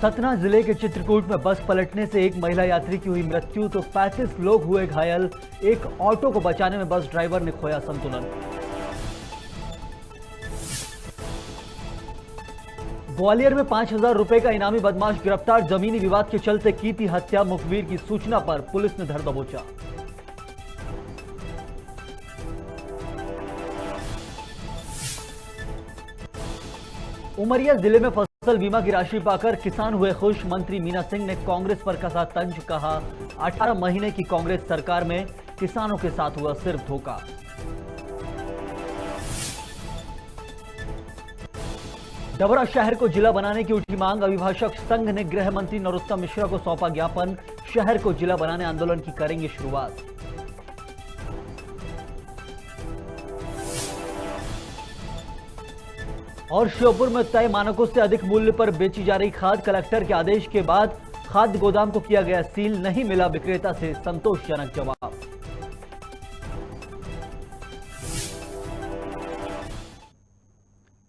सतना जिले के चित्रकूट में बस पलटने से एक महिला यात्री की हुई मृत्यु तो 35 लोग हुए घायल। एक ऑटो को बचाने में बस ड्राइवर ने खोया संतुलन। ग्वालियर में 5,000 रुपए का इनामी बदमाश गिरफ्तार। जमीनी विवाद के चलते की थी हत्या। मुखबिर की सूचना पर पुलिस ने धर दबोचा। उमरिया जिले में फसल बीमा की राशि पाकर किसान हुए खुश। मंत्री मीना सिंह ने कांग्रेस पर कसा तंज। कहा 18 महीने की कांग्रेस सरकार में किसानों के साथ हुआ सिर्फ धोखा। डबरा शहर को जिला बनाने की उठी मांग। अभिभाषक संघ ने गृह मंत्री नरोत्तम मिश्रा को सौंपा ज्ञापन। शहर को जिला बनाने आंदोलन की करेंगे शुरुआत। और श्योपुर में तय मानकों से अधिक मूल्य पर बेची जा रही खाद। कलेक्टर के आदेश के बाद खाद्य गोदाम को किया गया सील। नहीं मिला विक्रेता से संतोषजनक जवाब।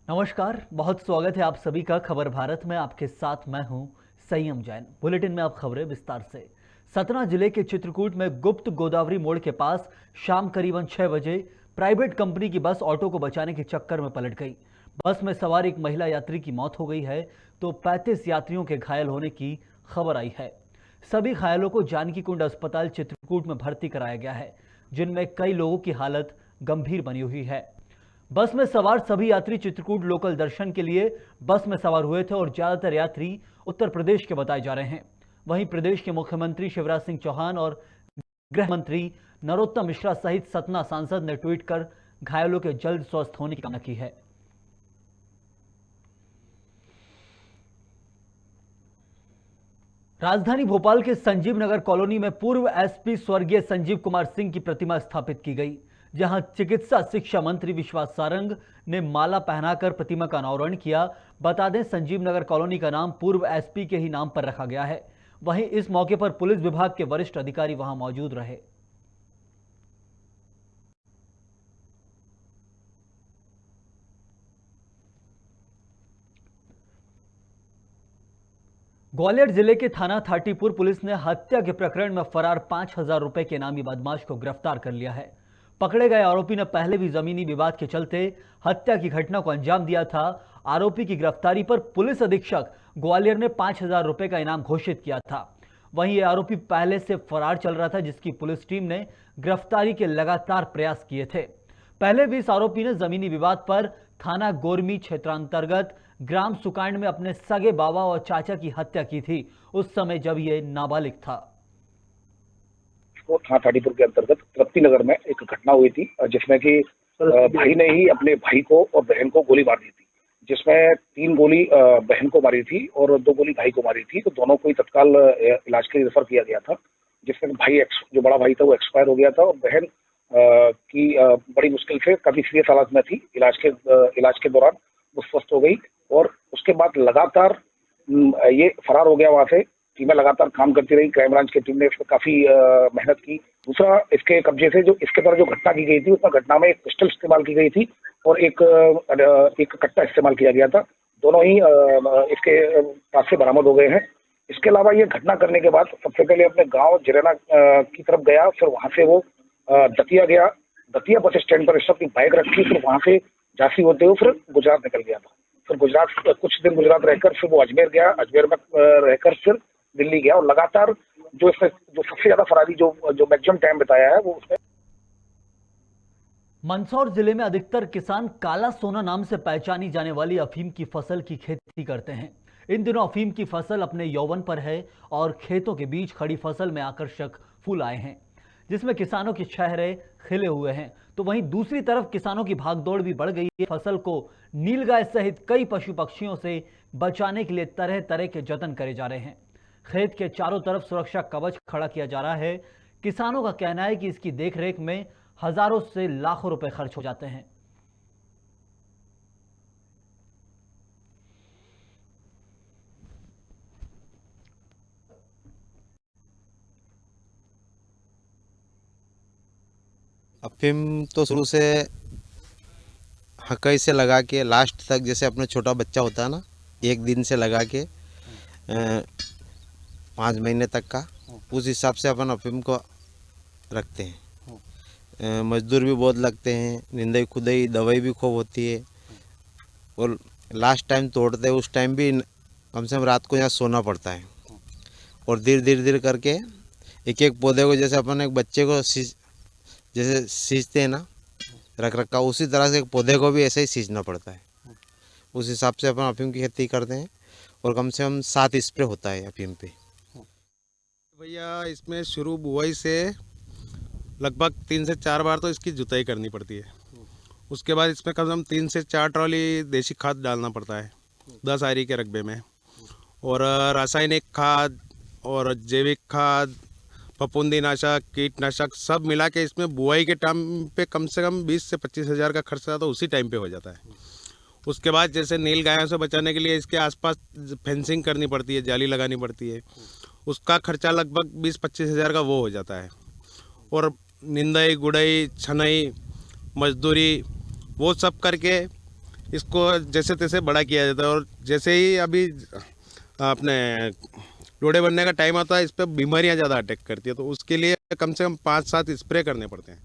नमस्कार, बहुत स्वागत है आप सभी का खबर भारत में। आपके साथ मैं हूं संयम जैन। बुलेटिन में अब खबरें विस्तार से। सतना जिले के चित्रकूट में गुप्त गोदावरी मोड़ के पास शाम करीबन 6 बजे प्राइवेट कंपनी की बस ऑटो को बचाने के चक्कर में पलट गई। बस में सवार एक महिला यात्री की मौत हो गई है तो 35 यात्रियों के घायल होने की खबर आई है। सभी घायलों को जानकी कुंड अस्पताल चित्रकूट में भर्ती कराया गया है, जिनमें कई लोगों की हालत गंभीर बनी हुई है। बस में सवार सभी यात्री चित्रकूट लोकल दर्शन के लिए बस में सवार हुए थे और ज्यादातर यात्री उत्तर प्रदेश के बताए जा रहे हैं। वहीं प्रदेश के मुख्यमंत्री शिवराज सिंह चौहान और गृह मंत्री नरोत्तम मिश्रा सहित सतना सांसद ने ट्वीट कर घायलों के जल्द स्वस्थ होने की कामना की है। राजधानी भोपाल के संजीव नगर कॉलोनी में पूर्व एसपी स्वर्गीय संजीव कुमार सिंह की प्रतिमा स्थापित की गई, जहां चिकित्सा शिक्षा मंत्री विश्वास सारंग ने माला पहनाकर प्रतिमा का अनावरण किया। बता दें, संजीव नगर कॉलोनी का नाम पूर्व एसपी के ही नाम पर रखा गया है। वहीं इस मौके पर पुलिस विभाग के वरिष्ठ अधिकारी वहां मौजूद रहे। ग्वालियर जिले के थाना थाटीपुर पुलिस ने हत्या के प्रकरण में फरार 5,000 रुपए के इनामी बदमाश को गिरफ्तार कर लिया है। पकड़े गए आरोपी ने पहले भी जमीनी विवाद के चलते हत्या की घटना को अंजाम दिया था। आरोपी की गिरफ्तारी पर पुलिस अधीक्षक ग्वालियर ने 5,000 रुपए का इनाम घोषित किया था। वहीं यह आरोपी पहले से फरार चल रहा था, जिसकी पुलिस टीम ने गिरफ्तारी के लगातार प्रयास किए थे। पहले भी इस आरोपी ने जमीनी विवाद पर थाना गोरमी क्षेत्रांतर्गत ग्राम सुकांड में अपने सगे बाबा और चाचा की हत्या की थी, उस समय जब ये नाबालिग था। थाना थाटीपुर के अंतर्गत तृप्ति नगर में एक घटना हुई थी, जिसमें कि भाई ने ही अपने भाई को और बहन को गोली मार दी थी, जिसमें 3 गोली बहन को मारी थी और 2 गोली भाई को मारी थी। तो दोनों को ही तत्काल इलाज के लिए रेफर किया गया था, जिसमें भाई जो बड़ा भाई था वो एक्सपायर हो गया था और बहन की बड़ी मुश्किल से काफी सीरियस हालत में थी। इलाज के दौरान वो स्वस्थ हो गई और उसके बाद लगातार ये फरार हो गया। वहां से टीमें लगातार काम करती रही। क्राइम ब्रांच की टीम ने इस पर काफी मेहनत की। दूसरा, इसके कब्जे से जो इसके द्वारा जो घटना की गई थी, उसमें घटना में एक पिस्टल इस्तेमाल की गई थी और एक कट्टा इस्तेमाल किया गया था। दोनों ही इसके पास से बरामद हो गए हैं। इसके अलावा ये घटना करने के बाद सबसे पहले अपने गाँव जिरेना की तरफ गया, फिर वहां से वो दतिया गया। दतिया बस स्टैंड पर अपनी बाइक रखी, फिर वहां से झांसी होते हुए फिर गुजरात निकल गया था। फिर कुछ दिन गुजरात रहकर फिर वो अजमेर गया। अजमेर में रहकर फिर दिल्ली गया और लगातार जो सबसे ज्यादा फरारी जो मैक्सिमम टाइम बताया है वो उसमें। मंदसौर जिले में अधिकतर किसान काला सोना नाम से पहचानी जाने वाली अफीम की फसल की खेती करते हैं। इन दिनों अफीम की फसल अपने यौवन पर है और खेतों के बीच खड़ी फसल में आकर्षक फूल आए हैं, जिसमें किसानों के चेहरे खिले हुए हैं। तो वहीं दूसरी तरफ किसानों की भागदौड़ भी बढ़ गई है। फसल को नीलगाय सहित कई पशु पक्षियों से बचाने के लिए तरह तरह के जतन करे जा रहे हैं। खेत के चारों तरफ सुरक्षा कवच खड़ा किया जा रहा है। किसानों का कहना है कि इसकी देखरेख में हजारों से लाखों रुपए खर्च हो जाते हैं। अफीम तो शुरू से हकई से लगा के लास्ट तक, जैसे अपना छोटा बच्चा होता है ना, 1 दिन से लगा के 5 महीने तक का, उस हिसाब से अपन अफीम को रखते हैं। मजदूर भी बहुत लगते हैं, निंदाई खुदाई दवाई भी खूब होती है, और लास्ट टाइम तोड़ते हैं उस टाइम भी कम से कम रात को यहाँ सोना पड़ता है। और धीरे धीरे करके एक एक पौधे को, जैसे अपन एक बच्चे को जैसे सींचते हैं ना रख रखा, उसी तरह से एक पौधे को भी ऐसे ही सींचना पड़ता है। उस हिसाब से अपन अफीम की खेती करते हैं, और कम से कम 7 स्प्रे होता है अफीम पे। भैया इसमें शुरू बुआई से लगभग 3 से 4 बार तो इसकी जुताई करनी पड़ती है। उसके बाद इसमें कम से कम 3 से 4 ट्रॉली देसी खाद डालना पड़ता है 10 आयरी के रकबे में, और रासायनिक खाद और जैविक खाद, फफूंदीनाशक, कीटनाशक सब मिला के इसमें बुआई के टाइम पे कम से कम 20 से 25 हज़ार का खर्चा तो उसी टाइम पे हो जाता है। उसके बाद जैसे नील गायों से बचाने के लिए इसके आसपास फेंसिंग करनी पड़ती है, जाली लगानी पड़ती है, उसका खर्चा लगभग 20-25 हज़ार का वो हो जाता है। और निंदाई गुड़ाई छनाई मजदूरी वो सब करके इसको जैसे तैसे बड़ा किया जाता है। और जैसे ही अभी अपने डोडे बनने का टाइम आता है, इस पर बीमारियां ज़्यादा अटैक करती है, तो उसके लिए कम से कम 5-7 स्प्रे करने पड़ते हैं।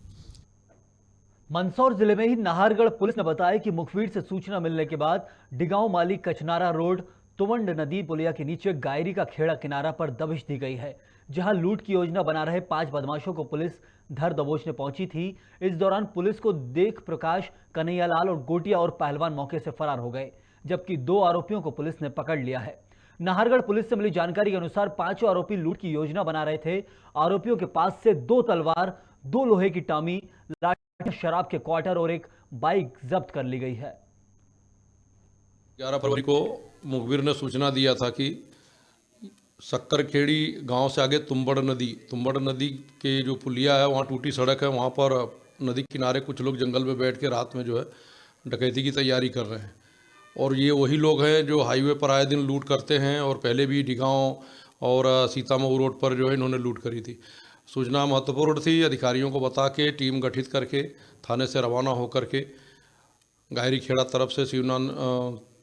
मंदसौर जिले में ही नाहरगढ़ पुलिस ने बताया कि मुखबिर से सूचना मिलने के बाद डिगांव माली कचनारा रोड तुवंड नदी पुलिया के नीचे गायरी का खेड़ा किनारा पर दबिश दी गई है, जहां लूट की योजना बना रहे 5 बदमाशों को पुलिस धर दबोचने पहुंची थी। इस दौरान पुलिस को देख प्रकाश, कन्हैयालाल और गोटिया और पहलवान मौके से फरार हो गए, जबकि 2 आरोपियों को पुलिस ने पकड़ लिया है। नाहरगढ़ पुलिस से मिली जानकारी के अनुसार 5 आरोपी लूट की योजना बना रहे थे। आरोपियों के पास से 2 तलवार, 2 लोहे की टामी, लाठी, शराब के क्वार्टर और एक बाइक जब्त कर ली गई है। 11 फरवरी को मुखबिर ने सूचना दिया था कि शक्करखेड़ी गांव से आगे तुंबड़ नदी के जो पुलिया है वहाँ टूटी सड़क है, वहाँ पर नदी किनारे कुछ लोग जंगल में बैठ के रात में जो है डकैती की तैयारी कर रहे हैं। और ये वही लोग हैं जो हाईवे पर आए दिन लूट करते हैं, और पहले भी डिगांव और सीतामऊ रोड पर जो है इन्होंने लूट करी थी। सूचना महत्वपूर्ण थी, अधिकारियों को बता के टीम गठित करके थाने से रवाना होकर के गायरी खेड़ा तरफ से शिवनान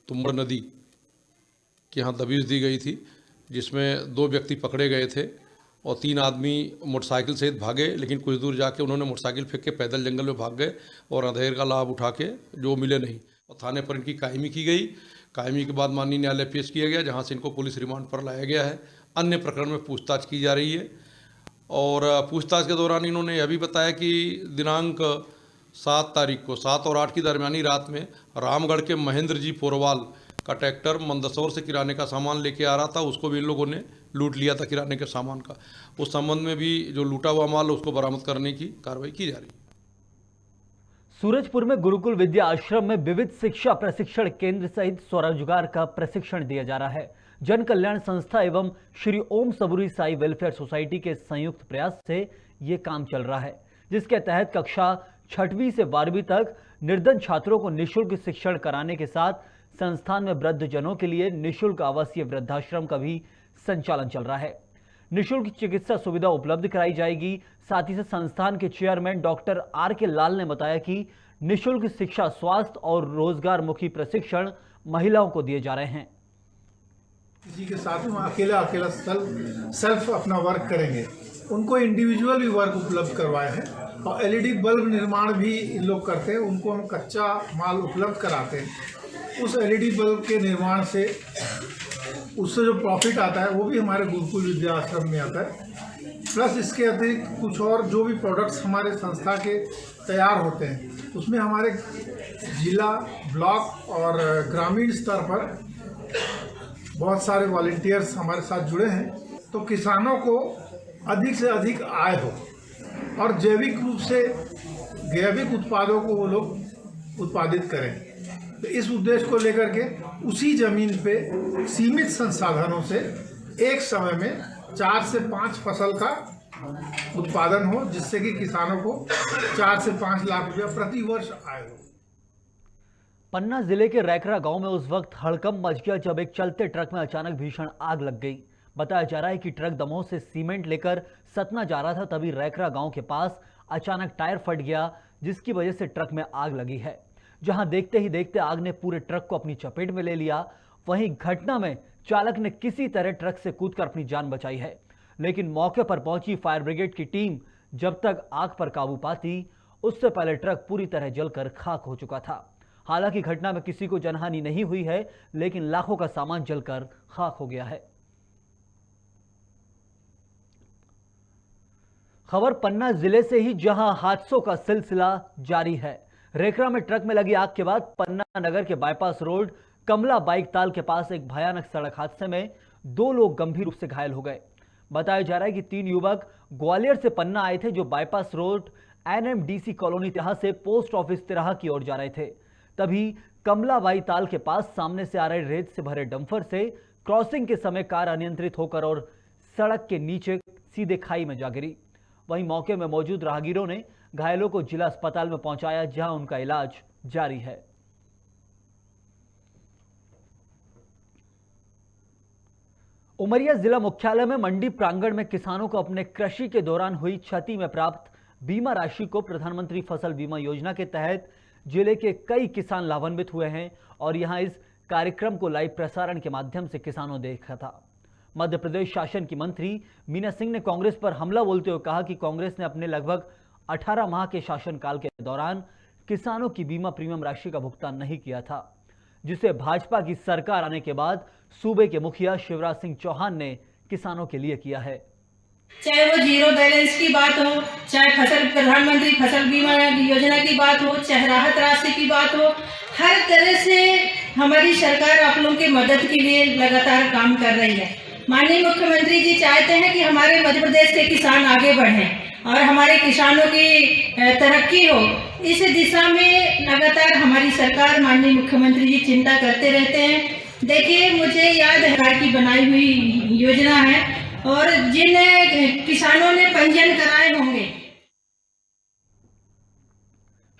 तुंबड़ नदी के यहाँ दबिश दी गई थी, जिसमें 2 व्यक्ति पकड़े गए थे और 3 आदमी मोटरसाइकिल सहित भागे, लेकिन कुछ दूर जाके उन्होंने मोटरसाइकिल फेंक के पैदल जंगल में भाग गए और अंधेर का लाभ उठा के जो मिले नहीं। और थाने पर इनकी कायमी की गई। कायमी के बाद माननीय न्यायालय पेश किया गया, जहाँ से इनको पुलिस रिमांड पर लाया गया है। अन्य प्रकरण में पूछताछ की जा रही है, और पूछताछ के दौरान इन्होंने यह भी बताया कि दिनांक 7 तारीख को 7 और 8 की दरमियानी रात में रामगढ़ के महेंद्र जी पोरवाल का ट्रैक्टर मंदसौर से किराने का सामान लेके आ रहा था, उसको भी इन लोगों ने लूट लिया था किराने के सामान का। उस संबंध में भी जो लूटा हुआ माल उसको बरामद करने की कार्रवाई की जा रही है। सूरजपुर में गुरुकुल विद्या आश्रम में विविध शिक्षा प्रशिक्षण केंद्र सहित स्वरोजगार का प्रशिक्षण दिया जा रहा है। जन कल्याण संस्था एवं श्री ओम सबूरी साई वेलफेयर सोसाइटी के संयुक्त प्रयास से ये काम चल रहा है, जिसके तहत कक्षा 6वीं से 12वीं तक निर्धन छात्रों को निःशुल्क शिक्षण कराने के साथ संस्थान में वृद्धजनों के लिए निःशुल्क आवासीय वृद्धाश्रम का भी संचालन चल रहा है। निःशुल्क चिकित्सा सुविधा उपलब्ध कराई जाएगी। साथ ही से संस्थान के चेयरमैन डॉक्टर R.K. लाल ने बताया कि निःशुल्क शिक्षा, स्वास्थ्य और रोजगार मुखी प्रशिक्षण महिलाओं को दिए जा रहे हैं। किसी के साथ में अकेला सेल्फ अपना वर्क करेंगे, उनको इंडिविजुअल भी वर्क उपलब्ध करवाए हैं। और LED बल्ब निर्माण भी इन लोग करते हैं, उनको हम कच्चा माल उपलब्ध कराते हैं। उस LED बल्ब के निर्माण से उससे जो प्रॉफिट आता है वो भी हमारे गुरुकुल विद्या आश्रम में आता है। प्लस इसके अतिरिक्त कुछ और जो भी प्रोडक्ट्स हमारे संस्था के तैयार होते हैं, उसमें हमारे जिला, ब्लॉक और ग्रामीण स्तर पर बहुत सारे वॉलंटियर्स हमारे साथ जुड़े हैं। तो किसानों को अधिक से अधिक आय हो और जैविक रूप से जैविक उत्पादों को वो लोग उत्पादित करें। तो इस उद्देश्य को लेकर के उसी जमीन पे सीमित संसाधनों से एक समय में 4 से 5 फसल का उत्पादन हो, जिससे कि किसानों को 4 से 5 लाख रुपया प्रति वर्ष आय हो। पन्ना जिले के रैकरा गांव में उस वक्त हड़कंप मच गया जब एक चलते ट्रक में अचानक भीषण आग लग गई। बताया जा रहा है कि ट्रक दमोह से सीमेंट लेकर सतना जा रहा था, तभी रैकरा गांव के पास अचानक टायर फट गया, जिसकी वजह से ट्रक में आग लगी है। जहां देखते ही देखते आग ने पूरे ट्रक को अपनी चपेट में ले लिया। वहीं घटना में चालक ने किसी तरह ट्रक से कूदकर अपनी जान बचाई है, लेकिन मौके पर पहुंची फायर ब्रिगेड की टीम जब तक आग पर काबू पाती, उससे पहले ट्रक पूरी तरह जलकर खाक हो चुका था। हालांकि घटना में किसी को जनहानि नहीं हुई है, लेकिन लाखों का सामान जलकर खाक हो गया है। खबर पन्ना जिले से ही, जहां हादसों का सिलसिला जारी है। रेकरा में ट्रक में लगी आग के बाद पन्ना नगर के बाईपास रोड कमला बाइक ताल के पास एक भयानक सड़क हादसे में 2 लोग गंभीर रूप से घायल हो गए। बताया जा रहा है कि 3 युवक ग्वालियर से पन्ना आए थे, जो बाईपास रोड NMDC कॉलोनी तिराहा से पोस्ट ऑफिस तिराहा की ओर जा रहे थे। तभी कमला बाई ताल के पास सामने से आ रहे रेत से भरे डंपर से क्रॉसिंग के समय कार अनियंत्रित होकर और सड़क के नीचे सीधे खाई में जा गिरी। वहीं मौके में मौजूद राहगीरों ने घायलों को जिला अस्पताल में पहुंचाया, जहां उनका इलाज जारी है। उमरिया जिला मुख्यालय में मंडी प्रांगण में किसानों को अपने कृषि के दौरान हुई क्षति में प्राप्त बीमा राशि को प्रधानमंत्री फसल बीमा योजना के तहत जिले के कई किसान लाभान्वित हुए हैं और यहां इस कार्यक्रम को लाइव प्रसारण के माध्यम से किसानों देखा था। मध्य प्रदेश शासन की मंत्री मीना सिंह ने कांग्रेस पर हमला बोलते हुए कहा कि कांग्रेस ने अपने लगभग 18 माह के शासनकाल के दौरान किसानों की बीमा प्रीमियम राशि का भुगतान नहीं किया था, जिसे भाजपा की सरकार आने के बाद सूबे के मुखिया शिवराज सिंह चौहान ने किसानों के लिए किया है। चाहे वो जीरो बैलेंस की बात हो, चाहे प्रधानमंत्री फसल बीमा योजना की बात हो, चाहे राहत राशि की बात हो, हर तरह से हमारी सरकार आप लोगों की मदद के लिए लगातार काम कर रही है। माननीय मुख्यमंत्री जी चाहते हैं कि हमारे मध्य प्रदेश के किसान आगे बढ़ें और हमारे किसानों की तरक्की हो। इस दिशा में लगातार हमारी सरकार, माननीय मुख्यमंत्री जी चिंता करते रहते हैं। देखिए, मुझे याद है की बनाई हुई योजना है और जिन किसानों ने पंजीयन कराए होंगे।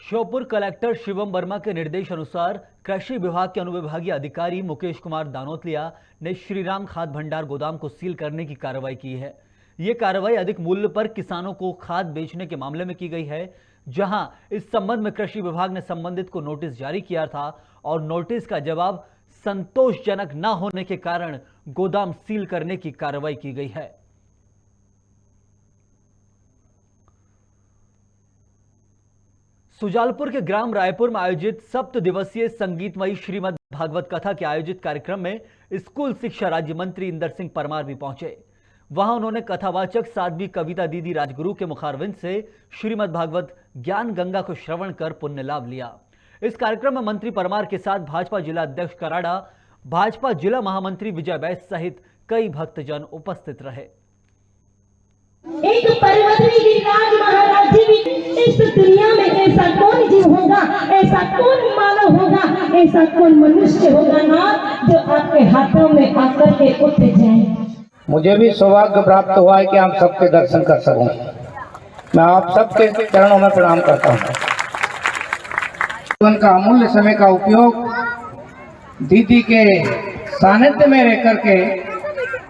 श्योपुर कलेक्टर शिवम वर्मा के निर्देश अनुसार कृषि विभाग के अनुविभागीय अधिकारी मुकेश कुमार दानोतलिया ने श्रीराम खाद भंडार गोदाम को सील करने की कार्रवाई की है। ये कार्रवाई अधिक मूल्य पर किसानों को खाद बेचने के मामले में की गई है, जहां इस संबंध में कृषि विभाग ने संबंधित को नोटिस जारी किया था और नोटिस का जवाब संतोषजनक न होने के कारण गोदाम सील करने की कार्रवाई की गई है। सुजालपुर के ग्राम रायपुर में आयोजित 7 दिवसीय संगीतमयी श्रीमद् भागवत कथा के आयोजित कार्यक्रम में स्कूल शिक्षा राज्य मंत्री इंदर सिंह परमार भी पहुंचे। वहां उन्होंने कथावाचक साध्वी कविता दीदी राजगुरु के मुखारविंद से श्रीमद् भागवत ज्ञान गंगा को श्रवण कर पुण्य लाभ लिया। इस कार्यक्रम में मंत्री परमार के साथ भाजपा जिला अध्यक्ष कराड़ा, भाजपा जिला महामंत्री विजय बैस सहित कई भक्तजन उपस्थित रहे। एक पर्वतनी गिरिराज महाराज जी भी इस दुनिया में ऐसा कौन जीव होगा, ऐसा कौन मानव होगा, ऐसा कौन मनुष्य होगा ना जो आपके हाथों में आकर के उठ जाए। मुझे भी सौभाग्य प्राप्त हुआ है कि आप सबके दर्शन कर सकूं। मैं आप सबके चरणों में प्रणाम करता हूं। जीवन का अमूल्य समय का उपयोग दीदी के सानिध्य में रह करके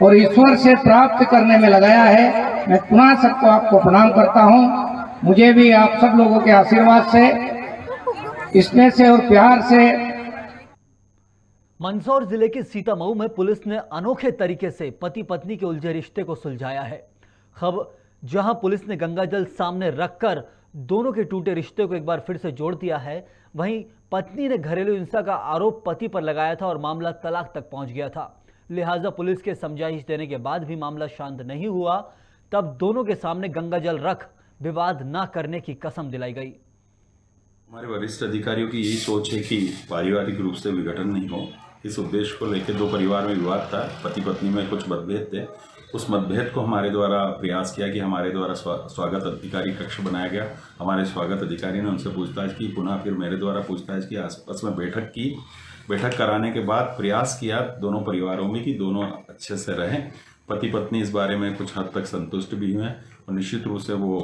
और ईश्वर से प्राप्त करने में लगाया है। मैं पुनः सबको आपको प्रणाम करता हूं। मुझे भी आप सब लोगों के आशीर्वाद से, स्नेह से और प्यार से। मंदसौर जिले के सीतामऊ में पुलिस ने अनोखे तरीके से पति पत्नी के उलझे रिश्ते को सुलझाया है। जहां पुलिस ने गंगाजल सामने रखकर दोनों के टूटे रिश्ते को एक बार फिर से जोड़ दिया है, वहीं पत्नी ने घरेलू हिंसा का आरोप पति पर लगाया था और मामला तलाक तक पहुंच गया था। लिहाजा पुलिस के समझाइश देने के बाद भी मामला शांत नहीं हुआ, तब दोनों के सामने गंगाजल रख विवाद न करने की कसम दिलाई गई। हमारे वरिष्ठ अधिकारियों की यही सोच है कि पारिवारिक रूप से विघटन नहीं हो। इस उद्देश्य को लेकर 2 परिवार में विवाद था, पति पत्नी में कुछ मतभेद थे। उस मतभेद को हमारे द्वारा प्रयास किया कि हमारे द्वारा स्वागत अधिकारी कक्ष बनाया गया। हमारे स्वागत अधिकारी ने उनसे पूछताछ की, पुनः फिर मेरे द्वारा पूछताछ की, आपस में बैठक की। बैठक कराने के बाद प्रयास किया दोनों परिवारों में कि दोनों अच्छे से रहें। पति पत्नी इस बारे में कुछ हद तक संतुष्ट भी हुए और निश्चित रूप से वो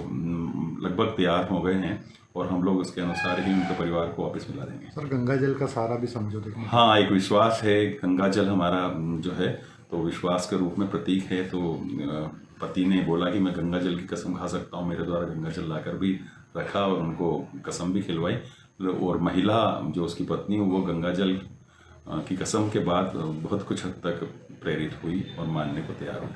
लगभग तैयार हो गए हैं और हम लोग उसके अनुसार ही उनके परिवार को वापस मिला देंगे। सर, गंगाजल का सहारा भी समझौते में? हाँ, एक विश्वास है। गंगाजल हमारा जो है तो विश्वास के रूप में प्रतीक है। तो पति ने बोला कि मैं गंगाजल की कसम खा सकता हूँ, मेरे द्वारा गंगाजल लाकर भी रखा और उनको कसम भी खिलवाई। और महिला जो उसकी पत्नी वो गंगाजल की कसम के बाद बहुत कुछ हद तक प्रेरित हुई और मानने को तैयार हुई।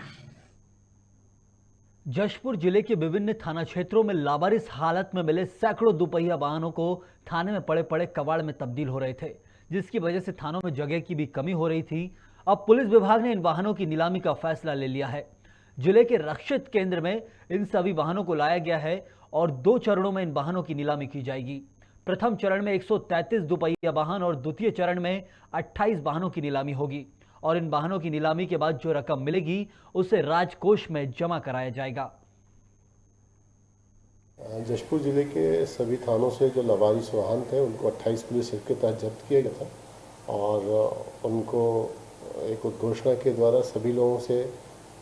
जशपुर जिले के विभिन्न थाना क्षेत्रों में लावारिस हालत में मिले सैकड़ों दोपहिया वाहनों को थाने में पड़े पड़े कबाड़ में तब्दील हो रहे थे, जिसकी वजह से थानों में जगह की भी कमी हो रही थी। अब पुलिस विभाग ने इन वाहनों की नीलामी का फैसला ले लिया है। जिले के रक्षित केंद्र में इन सभी वाहनों को लाया गया है और 2 चरणों में इन वाहनों की नीलामी की जाएगी। प्रथम चरण में 133 दोपहिया वाहन और द्वितीय चरण में 28 वाहनों की नीलामी होगी और इन वाहनों की नीलामी के बाद जो रकम मिलेगी उसे राजकोष में जमा कराया जाएगा। जशपुर जिले के सभी थानों से जो लावारिस वाहन थे उनको 28 पुलिस एक्ट के तहत जब्त किया गया था और उनको एक उद्घोषणा के द्वारा सभी लोगों से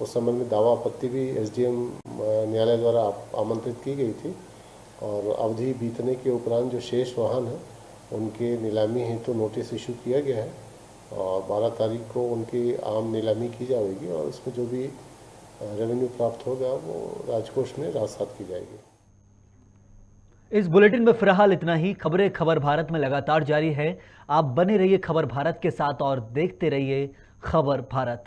उस संबंध में दावा आपत्ति भी एसडीएम न्यायालय द्वारा आमंत्रित की गई थी और अवधि बीतने के उपरांत जो शेष वाहन हैं उनके नीलामी हेतु नोटिस इशू किया गया है और 12 तारीख को उनकी आम नीलामी की जाएगी और उसमें जो भी रेवेन्यू प्राप्त होगा वो राजकोष में राजसात की जाएगी। इस बुलेटिन में फिलहाल इतना ही। खबरें खबर भारत में लगातार जारी है। आप बने रहिए खबर भारत के साथ और देखते रहिए खबर भारत।